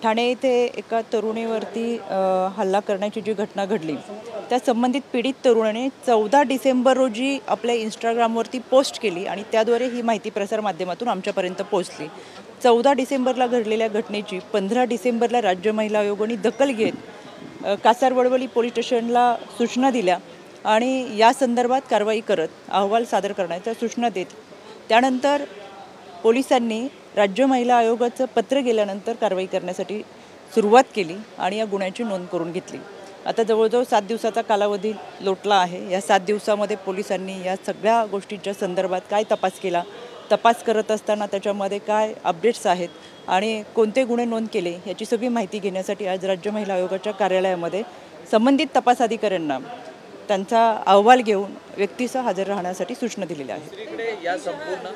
ठाणे येथे एका तरुणीवरती हल्ला करण्याची जी घटना घडली त्या संबंधित पीडित तरुणाने 14 डिसेंबर रोजी आपल्या इंस्टाग्रामवरती पोस्ट केली आणि त्याद्वारे ही माहिती प्रसार माध्यमातून आमच्यापर्यंत पोहोचली। 14 डिसेंबरला घडलेल्या घटनेची 15 डिसेंबरला राज्य महिला आयोगाने दखल घेत कासारवडवली पोलीस स्टेशनला सूचना दिल्या आणि या संदर्भात कारवाई करत अहवाल सादर करण्याच्या सूचना देत त्यानंतर पोलिसांनी राज्य महिला आयोगाचं पत्र गेल्यानंतर कारवाई करण्यासाठी सुरुवात केली आणि या गुन्ह्याची नोंद करून घेतली। आता जवळजवळ 7 दिवसाचा कालावधी लोटला आहे। या 7 दिवसामध्ये पोलिसांनी या सगळ्या गोष्टींच्या संदर्भात काय तपास केला, तपास करत असताना त्याच्यामध्ये काय अपडेट्स आहेत आणि कोणते गुन्हे नोंद केले याची सगळी माहिती घेण्यासाठी आज राज्य महिला आयोगाच्या कार्यालयामध्ये संबंधित तपास अधिकाऱ्यांना त्यांचा अहवाल घेऊन व्यक्तीसह हजर राहण्यासाठी सूचना दिलेल्या आहेत। या संपूर्ण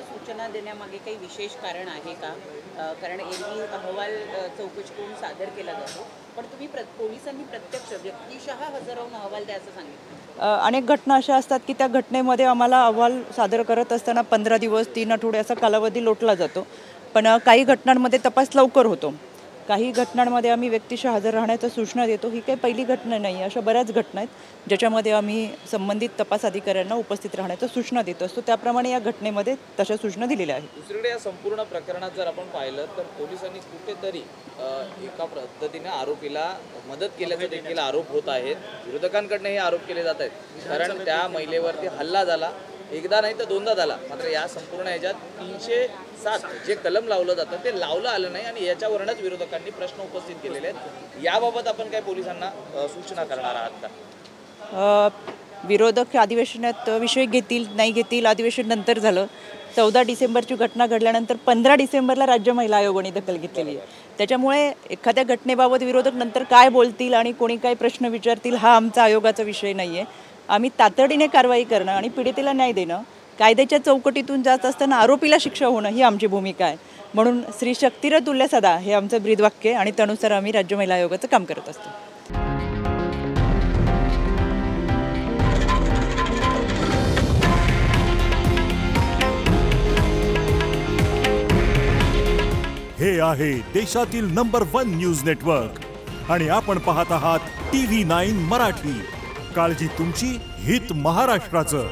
सूचना देण्यामागे काही विशेष कारण आहे का? कारण एरवी अहवाल चौकशी करून सादर केला जातो, पण तुम्ही पोलिसांनी प्रत्यक्ष व्यक्तिशः हजर राहून अहवाल द्यायचं सांगितलं। अनेक घटना अशा असतात की त्या घटनेमध्ये आम्हाला अहवाल सादर करत असताना 15 दिवस 3 आठवडे असा कालावधी लोटला जातो, पण काही घटनांमध्ये तपास लवकर होतो, काही घटनांमध्ये आम्ही व्यक्तिशः हजर राहण्याच्या सूचना देतो। ही काही पहिली घटना नाही, अशा बऱ्याच घटना आहेत ज्याच्यामध्ये आम्ही संबंधित तपास अधिकाऱ्यांना उपस्थित राहण्याच्या सूचना देत असतो, त्याप्रमाणे या घटनेमध्ये तशा सूचना दिलेल्या आहेत। दुसरीकडे या संपूर्ण प्रकरणात जर आपण पाहिलं तर पोलिसांनी कुठेतरी एका पद्धतीने आरोपीला मदत केल्याचा देखील आरोप होत आहेत। विरोधकांकडून हे आरोप केले जात आहेत, कारण त्या महिलेवरती हल्ला झाला, एकदा नाही तर दोनदा झाला, मात्र या संपूर्ण ह्याच्यात 307 जे कलम लावलं जातं ते लावलं आलं नाही आणि याच्यावरूनच विरोधकांनी प्रश्न उपस्थित केलेले आहेत। याबाबत आपण काय पोलिसांना सूचना करणार आहात का? विरोधक अधिवेशनात विषय घेतील नाही घेतील, अधिवेशन नंतर झालं। 14 डिसेंबरची घटना घडल्यानंतर 15 डिसेंबरला राज्य महिला आयोगाने दखल घेतलेली आहे, त्याच्यामुळे एखाद्या घटनेबाबत विरोधक नंतर काय बोलतील आणि कोणी काय प्रश्न विचारतील हा आमचा आयोगाचा विषय नाही आहे। आम्ही तातडीने कारवाई करणं आणि पीडितेला न्याय देणं, कायद्याच्या चौकटीतून जात असताना आरोपीला शिक्षा होणं ही आमची भूमिका आहे। म्हणून श्री शक्तिर तुल्य सदा हे आमचं ब्रीदवाक्य आहे आणि त्यानुसार आम्ही राज्य महिला आयोगाचं काम करत असतो। हे आहे देशातील नंबर 1 न्यूज नेटवर्क आणि आपण पाहत आहात TV9 मराठी। काळजी तुमची, हित महाराष्ट्राचं।